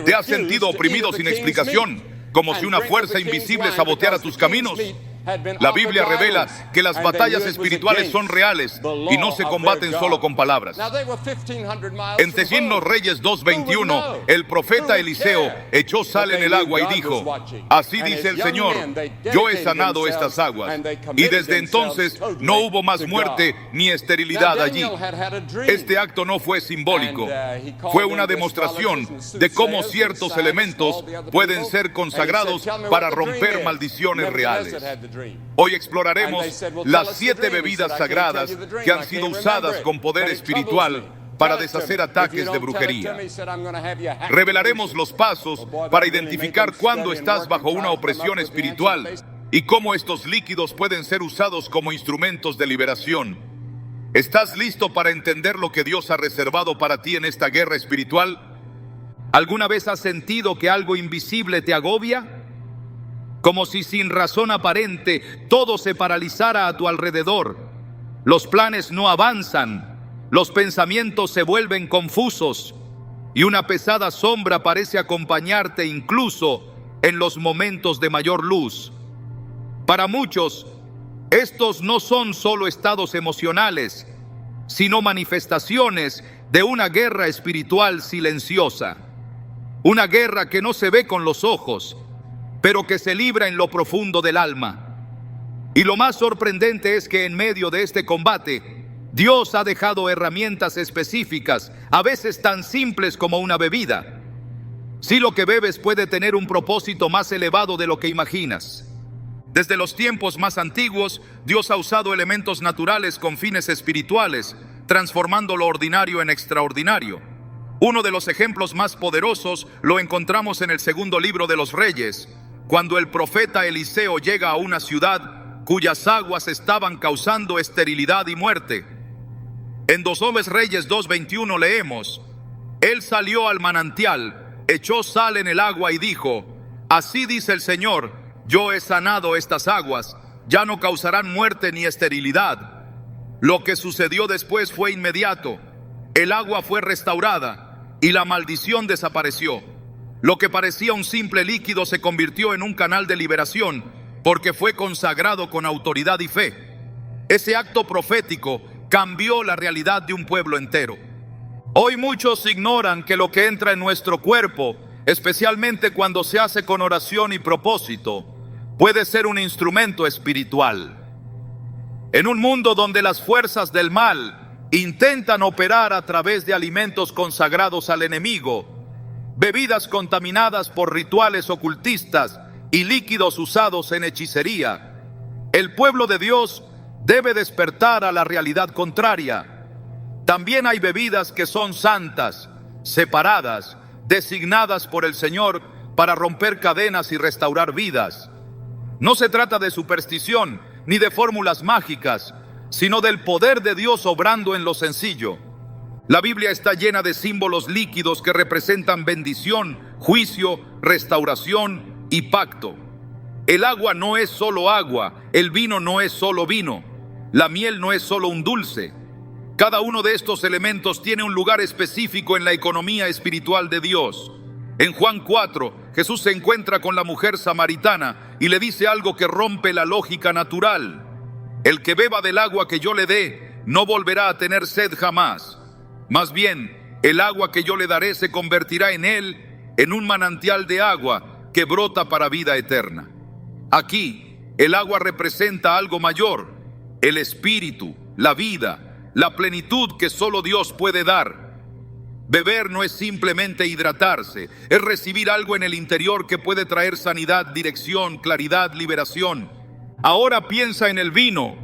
¿Te has sentido oprimido sin explicación, como si una fuerza invisible saboteara tus caminos? La Biblia revela que las batallas espirituales son reales y no se combaten solo con palabras. En Tequín Reyes 2:21, el profeta Eliseo echó sal en el agua y dijo: así dice el Señor, yo he sanado estas aguas. Y desde entonces no hubo más muerte ni esterilidad allí. Este acto no fue simbólico, fue una demostración de cómo ciertos elementos pueden ser consagrados para romper maldiciones reales. Hoy exploraremos las 7 bebidas sagradas que han sido usadas con poder espiritual para deshacer ataques de brujería. Revelaremos los pasos para identificar cuándo estás bajo una opresión espiritual y cómo estos líquidos pueden ser usados como instrumentos de liberación. ¿Estás listo para entender lo que Dios ha reservado para ti en esta guerra espiritual? ¿Alguna vez has sentido que algo invisible te agobia? Como si sin razón aparente todo se paralizara a tu alrededor. Los planes no avanzan, los pensamientos se vuelven confusos y una pesada sombra parece acompañarte incluso en los momentos de mayor luz. Para muchos, estos no son solo estados emocionales, sino manifestaciones de una guerra espiritual silenciosa. Una guerra que no se ve con los ojos, pero que se libra en lo profundo del alma. Y lo más sorprendente es que en medio de este combate, Dios ha dejado herramientas específicas, a veces tan simples como una bebida. Sí, lo que bebes puede tener un propósito más elevado de lo que imaginas. Desde los tiempos más antiguos, Dios ha usado elementos naturales con fines espirituales, transformando lo ordinario en extraordinario. Uno de los ejemplos más poderosos lo encontramos en el segundo libro de los Reyes, cuando el profeta Eliseo llega a una ciudad cuyas aguas estaban causando esterilidad y muerte. En 2 Reyes 2:21 leemos: él salió al manantial, echó sal en el agua y dijo: así dice el Señor, yo he sanado estas aguas, ya no causarán muerte ni esterilidad. Lo que sucedió después fue inmediato. El agua fue restaurada y la maldición desapareció. Lo que parecía un simple líquido se convirtió en un canal de liberación porque fue consagrado con autoridad y fe. Ese acto profético cambió la realidad de un pueblo entero. Hoy muchos ignoran que lo que entra en nuestro cuerpo, especialmente cuando se hace con oración y propósito, puede ser un instrumento espiritual. En un mundo donde las fuerzas del mal intentan operar a través de alimentos consagrados al enemigo, bebidas contaminadas por rituales ocultistas y líquidos usados en hechicería, el pueblo de Dios debe despertar a la realidad contraria. También hay bebidas que son santas, separadas, designadas por el Señor para romper cadenas y restaurar vidas. No se trata de superstición ni de fórmulas mágicas, sino del poder de Dios obrando en lo sencillo. La Biblia está llena de símbolos líquidos que representan bendición, juicio, restauración y pacto. El agua no es solo agua, el vino no es solo vino, la miel no es solo un dulce. Cada uno de estos elementos tiene un lugar específico en la economía espiritual de Dios. En Juan 4, Jesús se encuentra con la mujer samaritana y le dice algo que rompe la lógica natural. El que beba del agua que yo le dé no volverá a tener sed jamás. Más bien, el agua que yo le daré se convertirá en él en un manantial de agua que brota para vida eterna. Aquí, el agua representa algo mayor, el espíritu, la vida, la plenitud que solo Dios puede dar. Beber no es simplemente hidratarse, es recibir algo en el interior que puede traer sanidad, dirección, claridad, liberación. Ahora piensa en el vino.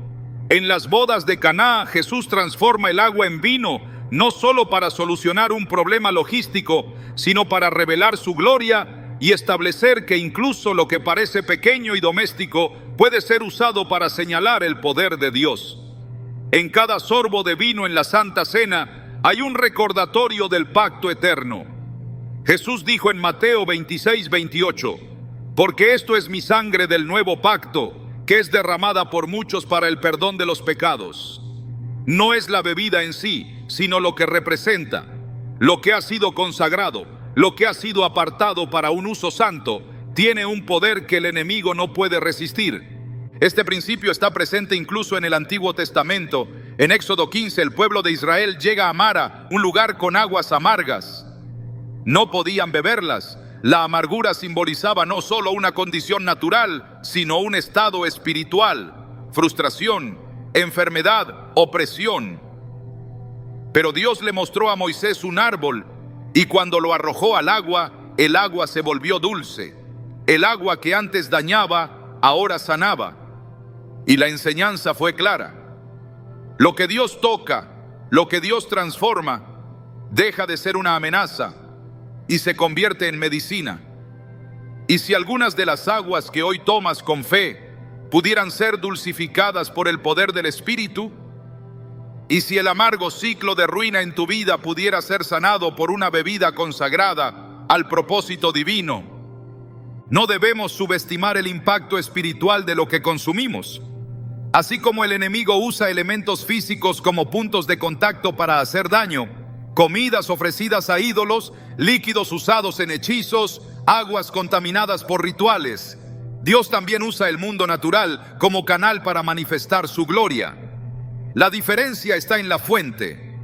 En las bodas de Caná, Jesús transforma el agua en vino, no solo para solucionar un problema logístico, sino para revelar su gloria y establecer que incluso lo que parece pequeño y doméstico puede ser usado para señalar el poder de Dios. En cada sorbo de vino en la Santa Cena hay un recordatorio del pacto eterno. Jesús dijo en Mateo 26:28, porque esto es mi sangre del nuevo pacto, que es derramada por muchos para el perdón de los pecados. No es la bebida en sí, sino lo que representa, lo que ha sido consagrado, lo que ha sido apartado para un uso santo, tiene un poder que el enemigo no puede resistir. Este principio está presente incluso en el Antiguo Testamento. En Éxodo 15, el pueblo de Israel llega a Mara, un lugar con aguas amargas. No podían beberlas. La amargura simbolizaba no solo una condición natural, sino un estado espiritual, frustración, enfermedad, opresión. Pero Dios le mostró a Moisés un árbol, y cuando lo arrojó al agua, el agua se volvió dulce. El agua que antes dañaba, ahora sanaba. Y la enseñanza fue clara. Lo que Dios toca, lo que Dios transforma, deja de ser una amenaza y se convierte en medicina. Y si algunas de las aguas que hoy tomas con fe pudieran ser dulcificadas por el poder del Espíritu, y si el amargo ciclo de ruina en tu vida pudiera ser sanado por una bebida consagrada al propósito divino, no debemos subestimar el impacto espiritual de lo que consumimos. Así como el enemigo usa elementos físicos como puntos de contacto para hacer daño, comidas ofrecidas a ídolos, líquidos usados en hechizos, aguas contaminadas por rituales, Dios también usa el mundo natural como canal para manifestar su gloria. La diferencia está en la fuente.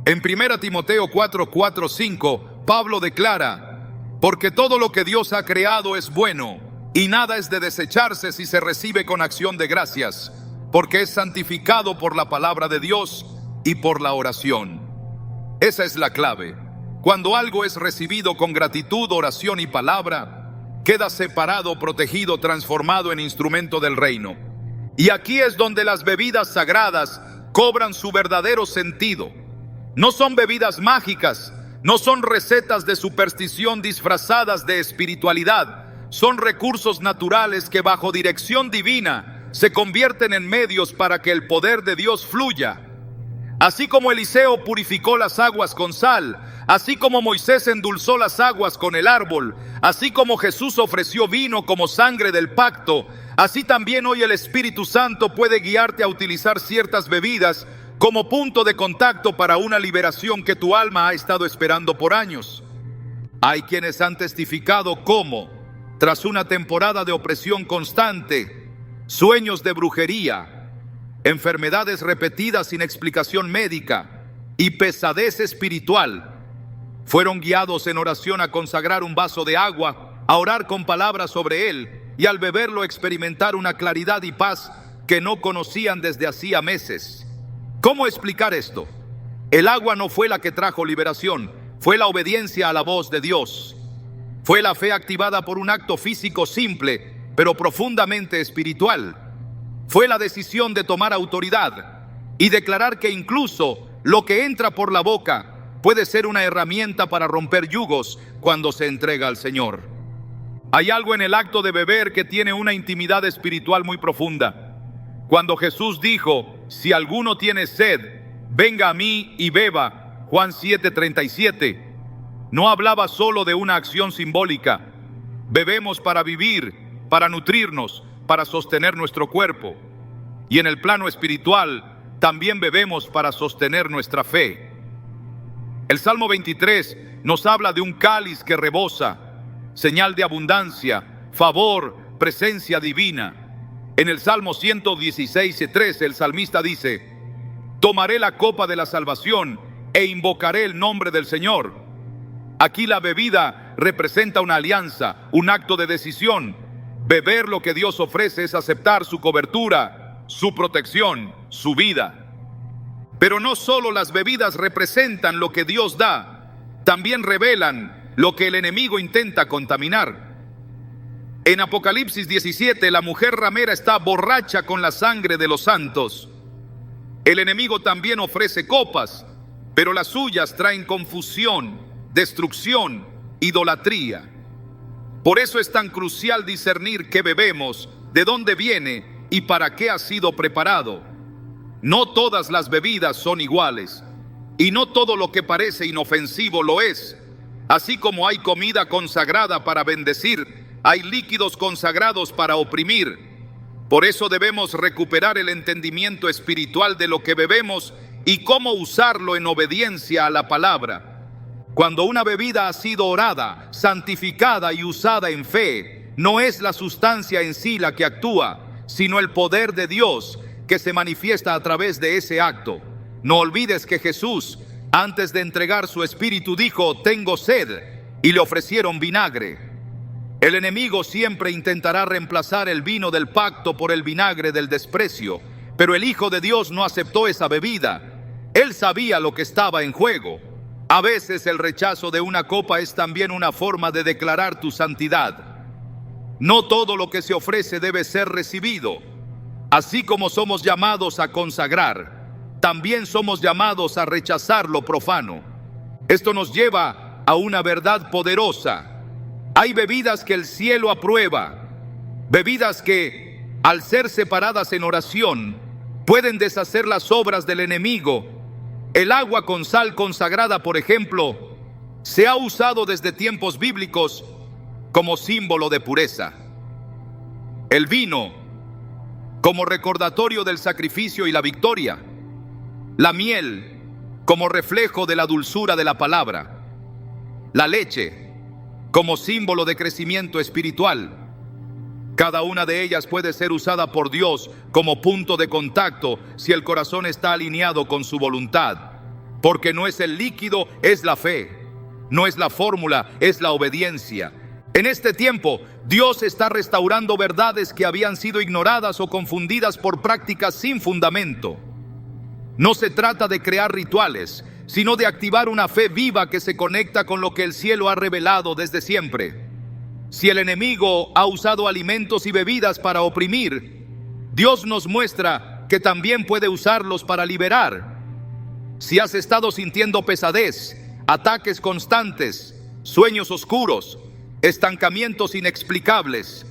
En 1 Timoteo 4:4-5, Pablo declara: porque todo lo que Dios ha creado es bueno, y nada es de desecharse si se recibe con acción de gracias, porque es santificado por la palabra de Dios y por la oración. Esa es la clave. Cuando algo es recibido con gratitud, oración y palabra, queda separado, protegido, transformado en instrumento del reino. Y aquí es donde las bebidas sagradas cobran su verdadero sentido. No son bebidas mágicas, no son recetas de superstición disfrazadas de espiritualidad. Son recursos naturales que bajo dirección divina se convierten en medios para que el poder de Dios fluya. Así como Eliseo purificó las aguas con sal, así como Moisés endulzó las aguas con el árbol, así como Jesús ofreció vino como sangre del pacto, así también hoy el Espíritu Santo puede guiarte a utilizar ciertas bebidas como punto de contacto para una liberación que tu alma ha estado esperando por años. Hay quienes han testificado cómo, tras una temporada de opresión constante, sueños de brujería, enfermedades repetidas sin explicación médica y pesadez espiritual, fueron guiados en oración a consagrar un vaso de agua, a orar con palabras sobre él y al beberlo experimentar una claridad y paz que no conocían desde hacía meses. ¿Cómo explicar esto? El agua no fue la que trajo liberación, fue la obediencia a la voz de Dios. Fue la fe activada por un acto físico simple, pero profundamente espiritual. Fue la decisión de tomar autoridad y declarar que incluso lo que entra por la boca puede ser una herramienta para romper yugos cuando se entrega al Señor. Hay algo en el acto de beber que tiene una intimidad espiritual muy profunda. Cuando Jesús dijo: si alguno tiene sed, venga a mí y beba, Juan 7:37, no hablaba solo de una acción simbólica. Bebemos para vivir, para nutrirnos, para sostener nuestro cuerpo. Y en el plano espiritual, también bebemos para sostener nuestra fe. El Salmo 23 nos habla de un cáliz que rebosa, señal de abundancia, favor, presencia divina. En el Salmo 116:13, el salmista dice: tomaré la copa de la salvación e invocaré el nombre del Señor. Aquí la bebida representa una alianza, un acto de decisión. Beber lo que Dios ofrece es aceptar su cobertura, su protección, su vida. Pero no solo las bebidas representan lo que Dios da, también revelan lo que el enemigo intenta contaminar. En Apocalipsis 17, la mujer ramera está borracha con la sangre de los santos. El enemigo también ofrece copas, pero las suyas traen confusión, destrucción, idolatría. Por eso es tan crucial discernir qué bebemos, de dónde viene y para qué ha sido preparado. No todas las bebidas son iguales, y no todo lo que parece inofensivo lo es. Así como hay comida consagrada para bendecir, hay líquidos consagrados para oprimir. Por eso debemos recuperar el entendimiento espiritual de lo que bebemos y cómo usarlo en obediencia a la palabra. Cuando una bebida ha sido orada, santificada y usada en fe, no es la sustancia en sí la que actúa, sino el poder de Dios que se manifiesta a través de ese acto. No olvides que Jesús, antes de entregar su espíritu, dijo: tengo sed, y le ofrecieron vinagre. El enemigo siempre intentará reemplazar el vino del pacto por el vinagre del desprecio, pero el Hijo de Dios no aceptó esa bebida. Él sabía lo que estaba en juego. A veces el rechazo de una copa es también una forma de declarar tu santidad. No todo lo que se ofrece debe ser recibido. Así como somos llamados a consagrar, también somos llamados a rechazar lo profano. Esto nos lleva a una verdad poderosa. Hay bebidas que el cielo aprueba, bebidas que, al ser separadas en oración, pueden deshacer las obras del enemigo. El agua con sal consagrada, por ejemplo, se ha usado desde tiempos bíblicos como símbolo de pureza. El vino como recordatorio del sacrificio y la victoria. La miel como reflejo de la dulzura de la palabra. La leche como símbolo de crecimiento espiritual. Cada una de ellas puede ser usada por Dios como punto de contacto si el corazón está alineado con su voluntad. Porque no es el líquido, es la fe. No es la fórmula, es la obediencia. En este tiempo, Dios está restaurando verdades que habían sido ignoradas o confundidas por prácticas sin fundamento. No se trata de crear rituales, sino de activar una fe viva que se conecta con lo que el cielo ha revelado desde siempre. Si el enemigo ha usado alimentos y bebidas para oprimir, Dios nos muestra que también puede usarlos para liberar. Si has estado sintiendo pesadez, ataques constantes, sueños oscuros, estancamientos inexplicables,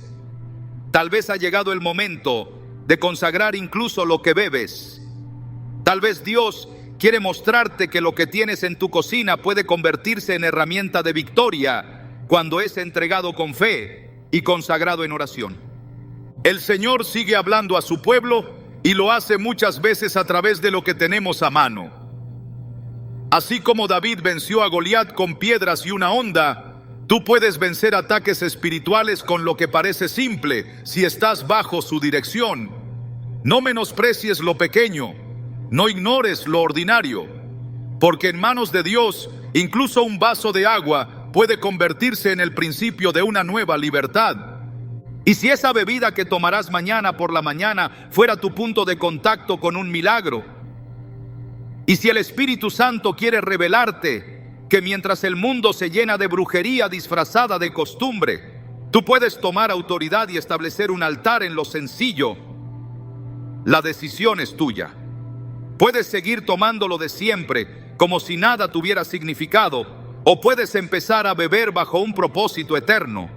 tal vez ha llegado el momento de consagrar incluso lo que bebes. Tal vez Dios quiere mostrarte que lo que tienes en tu cocina puede convertirse en herramienta de victoria cuando es entregado con fe y consagrado en oración. El Señor sigue hablando a su pueblo y lo hace muchas veces a través de lo que tenemos a mano. Así como David venció a Goliat con piedras y una honda, tú puedes vencer ataques espirituales con lo que parece simple si estás bajo su dirección. No menosprecies lo pequeño, no ignores lo ordinario, porque en manos de Dios, incluso un vaso de agua puede convertirse en el principio de una nueva libertad. Y si esa bebida que tomarás mañana por la mañana fuera tu punto de contacto con un milagro, y si el Espíritu Santo quiere revelarte que mientras el mundo se llena de brujería disfrazada de costumbre, tú puedes tomar autoridad y establecer un altar en lo sencillo, la decisión es tuya. Puedes seguir tomándolo de siempre, como si nada tuviera significado, o puedes empezar a beber bajo un propósito eterno.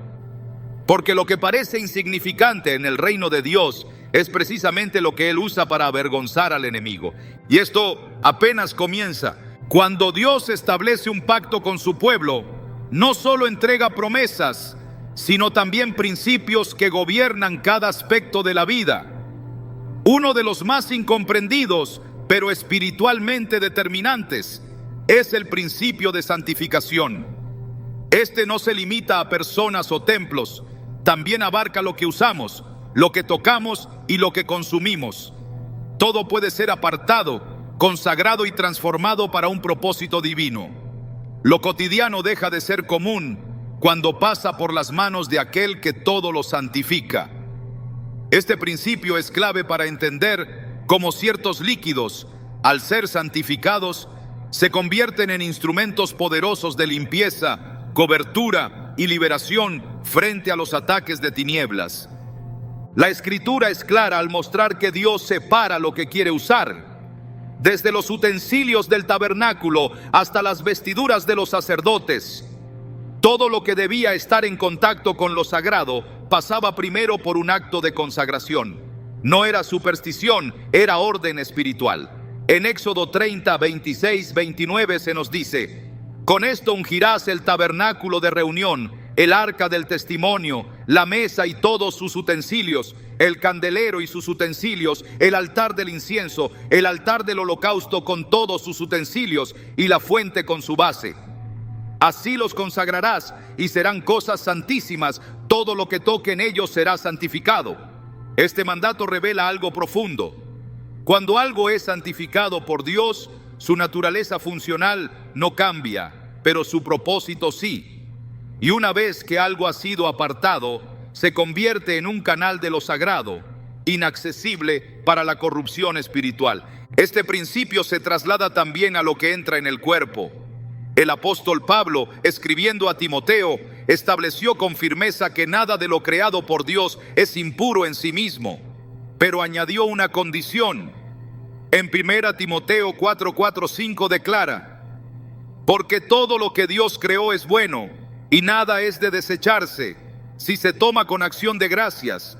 Porque lo que parece insignificante en el reino de Dios es precisamente lo que Él usa para avergonzar al enemigo. Y esto apenas comienza. Cuando Dios establece un pacto con su pueblo, no solo entrega promesas, sino también principios que gobiernan cada aspecto de la vida. Uno de los más incomprendidos, pero espiritualmente determinantes, es el principio de santificación. Este no se limita a personas o templos, también abarca lo que usamos, lo que tocamos y lo que consumimos. Todo puede ser apartado, consagrado y transformado para un propósito divino. Lo cotidiano deja de ser común cuando pasa por las manos de aquel que todo lo santifica. Este principio es clave para entender cómo ciertos líquidos, al ser santificados, se convierten en instrumentos poderosos de limpieza, cobertura y liberación frente a los ataques de tinieblas. La Escritura es clara al mostrar que Dios separa lo que quiere usar. Desde los utensilios del tabernáculo hasta las vestiduras de los sacerdotes, todo lo que debía estar en contacto con lo sagrado pasaba primero por un acto de consagración. No era superstición, era orden espiritual. En Éxodo 30, 26, 29 se nos dice: con esto ungirás el tabernáculo de reunión, el arca del testimonio, la mesa y todos sus utensilios, el candelero y sus utensilios, el altar del incienso, el altar del holocausto con todos sus utensilios y la fuente con su base. Así los consagrarás y serán cosas santísimas. Todo lo que toquen ellos será santificado. Este mandato revela algo profundo. Cuando algo es santificado por Dios, su naturaleza funcional no cambia, pero su propósito sí. Y una vez que algo ha sido apartado, se convierte en un canal de lo sagrado, inaccesible para la corrupción espiritual. Este principio se traslada también a lo que entra en el cuerpo. El apóstol Pablo, escribiendo a Timoteo, estableció con firmeza que nada de lo creado por Dios es impuro en sí mismo, pero añadió una condición. En 1 Timoteo 4:4-5 declara: porque todo lo que Dios creó es bueno, y nada es de desecharse, si se toma con acción de gracias,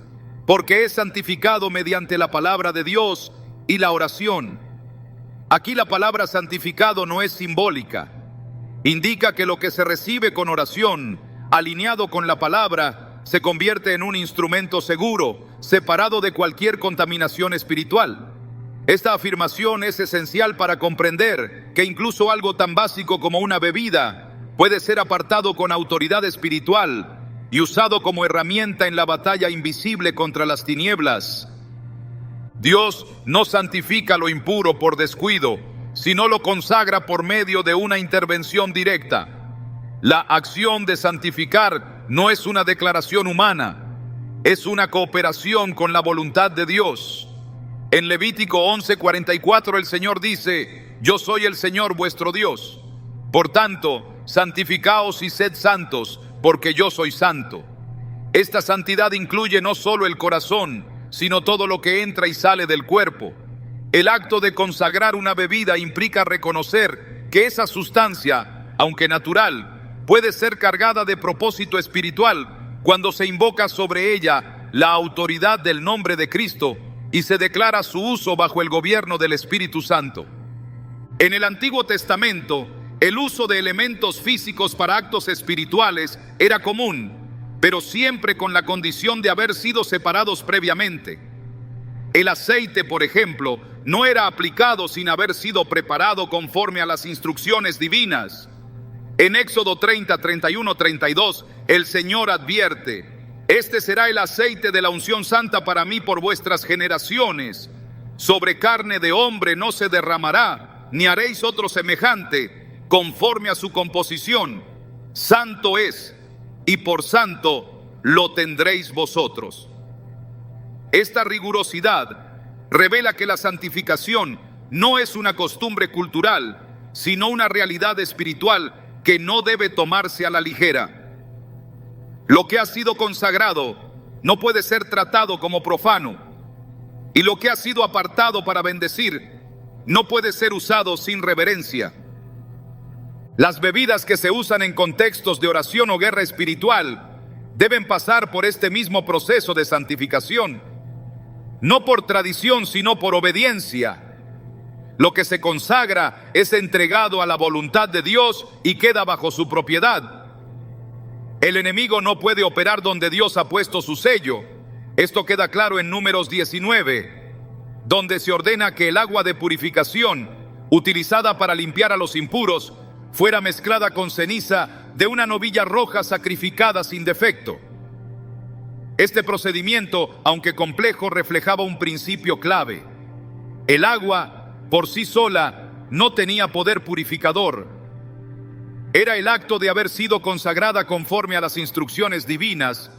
porque es santificado mediante la palabra de Dios y la oración. Aquí la palabra santificado no es simbólica. Indica que lo que se recibe con oración, alineado con la palabra, se convierte en un instrumento seguro, separado de cualquier contaminación espiritual. Esta afirmación es esencial para comprender que incluso algo tan básico como una bebida puede ser apartado con autoridad espiritual y usado como herramienta en la batalla invisible contra las tinieblas. Dios no santifica lo impuro por descuido, sino lo consagra por medio de una intervención directa. La acción de santificar no es una declaración humana, es una cooperación con la voluntad de Dios. En Levítico 11:44 el Señor dice: yo soy el Señor vuestro Dios. Por tanto, santificaos y sed santos, porque yo soy santo. Esta santidad incluye no solo el corazón, sino todo lo que entra y sale del cuerpo. El acto de consagrar una bebida implica reconocer que esa sustancia, aunque natural, puede ser cargada de propósito espiritual cuando se invoca sobre ella la autoridad del nombre de Cristo y se declara su uso bajo el gobierno del Espíritu Santo. En el Antiguo Testamento, el uso de elementos físicos para actos espirituales era común, pero siempre con la condición de haber sido separados previamente. El aceite, por ejemplo, no era aplicado sin haber sido preparado conforme a las instrucciones divinas. En Éxodo 30, 31, 32, el Señor advierte: este será el aceite de la unción santa para mí por vuestras generaciones. Sobre carne de hombre no se derramará, ni haréis otro semejante, conforme a su composición. Santo es, y por santo lo tendréis vosotros. Esta rigurosidad revela que la santificación no es una costumbre cultural, sino una realidad espiritual que no debe tomarse a la ligera. Lo que ha sido consagrado no puede ser tratado como profano, y lo que ha sido apartado para bendecir no puede ser usado sin reverencia. Las bebidas que se usan en contextos de oración o guerra espiritual deben pasar por este mismo proceso de santificación, no por tradición, sino por obediencia. Lo que se consagra es entregado a la voluntad de Dios y queda bajo su propiedad. El enemigo no puede operar donde Dios ha puesto su sello. Esto queda claro en Números 19, donde se ordena que el agua de purificación, utilizada para limpiar a los impuros, fuera mezclada con ceniza de una novilla roja sacrificada sin defecto. Este procedimiento, aunque complejo, reflejaba un principio clave. El agua, por sí sola, no tenía poder purificador. Era el acto de haber sido consagrada conforme a las instrucciones divinas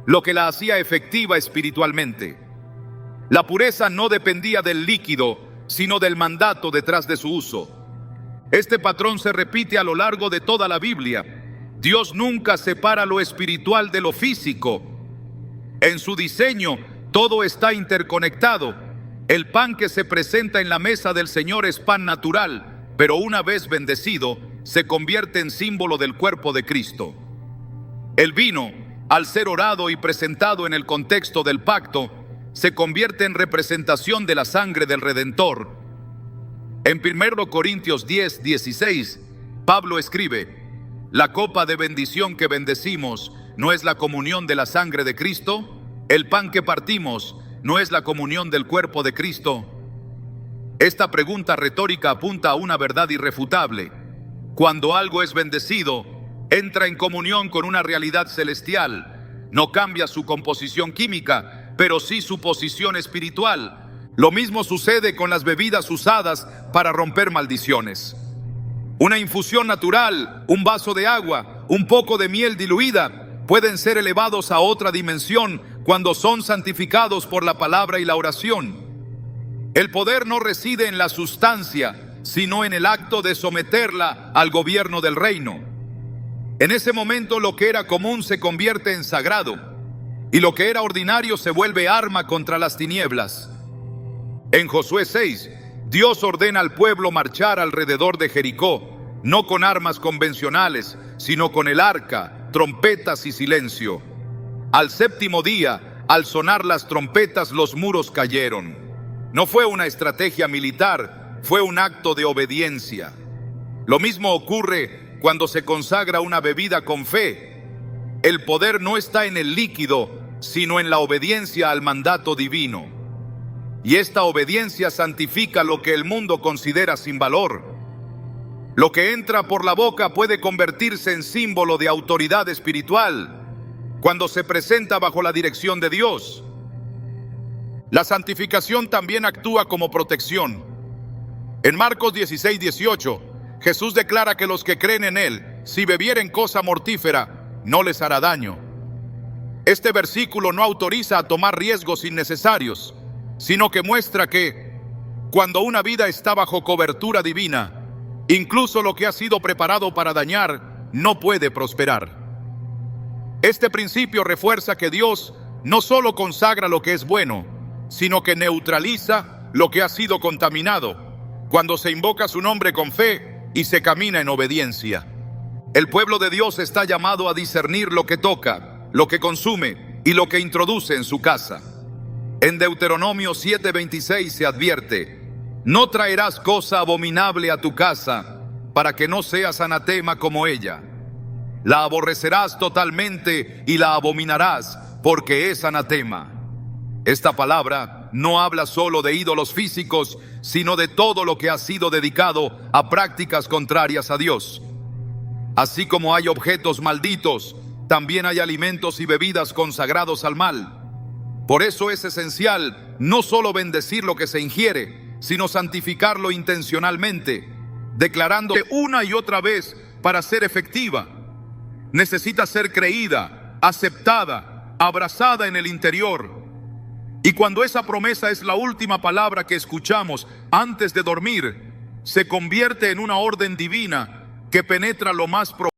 lo que la hacía efectiva espiritualmente. La pureza no dependía del líquido, sino del mandato detrás de su uso. Este patrón se repite a lo largo de toda la Biblia. Dios nunca separa lo espiritual de lo físico. En su diseño, todo está interconectado. El pan que se presenta en la mesa del Señor es pan natural, pero una vez bendecido, se convierte en símbolo del cuerpo de Cristo. El vino, al ser orado y presentado en el contexto del pacto, se convierte en representación de la sangre del Redentor. En 1 Corintios 10, 16, Pablo escribe: la copa de bendición que bendecimos ¿no es la comunión de la sangre de Cristo? ¿El pan que partimos no es la comunión del cuerpo de Cristo? Esta pregunta retórica apunta a una verdad irrefutable. Cuando algo es bendecido, entra en comunión con una realidad celestial. No cambia su composición química, pero sí su posición espiritual. Lo mismo sucede con las bebidas usadas para romper maldiciones. Una infusión natural, un vaso de agua, un poco de miel diluida, pueden ser elevados a otra dimensión cuando son santificados por la palabra y la oración. El poder no reside en la sustancia, sino en el acto de someterla al gobierno del reino. En ese momento lo que era común se convierte en sagrado, y lo que era ordinario se vuelve arma contra las tinieblas. En Josué 6, Dios ordena al pueblo marchar alrededor de Jericó, no con armas convencionales, sino con el arca, trompetas y silencio. Al séptimo día, al sonar las trompetas, los muros cayeron. No fue una estrategia militar, fue un acto de obediencia. Lo mismo ocurre cuando se consagra una bebida con fe. El poder no está en el líquido, sino en la obediencia al mandato divino. Y esta obediencia santifica lo que el mundo considera sin valor. Lo que entra por la boca puede convertirse en símbolo de autoridad espiritual cuando se presenta bajo la dirección de Dios. La santificación también actúa como protección. En Marcos 16:18, Jesús declara que los que creen en Él, si bebieren cosa mortífera, no les hará daño. Este versículo no autoriza a tomar riesgos innecesarios, sino que muestra que, cuando una vida está bajo cobertura divina, incluso lo que ha sido preparado para dañar no puede prosperar. Este principio refuerza que Dios no solo consagra lo que es bueno, sino que neutraliza lo que ha sido contaminado, cuando se invoca su nombre con fe y se camina en obediencia. El pueblo de Dios está llamado a discernir lo que toca, lo que consume y lo que introduce en su casa. En Deuteronomio 7:26 se advierte: no traerás cosa abominable a tu casa, para que no seas anatema como ella. La aborrecerás totalmente y la abominarás, porque es anatema. Esta palabra no habla solo de ídolos físicos, sino de todo lo que ha sido dedicado a prácticas contrarias a Dios. Así como hay objetos malditos, también hay alimentos y bebidas consagrados al mal. Por eso es esencial no solo bendecir lo que se ingiere, sino santificarlo intencionalmente, declarando una y otra vez para ser efectiva. Necesita ser creída, aceptada, abrazada en el interior. Y cuando esa promesa es la última palabra que escuchamos antes de dormir, se convierte en una orden divina que penetra lo más profundo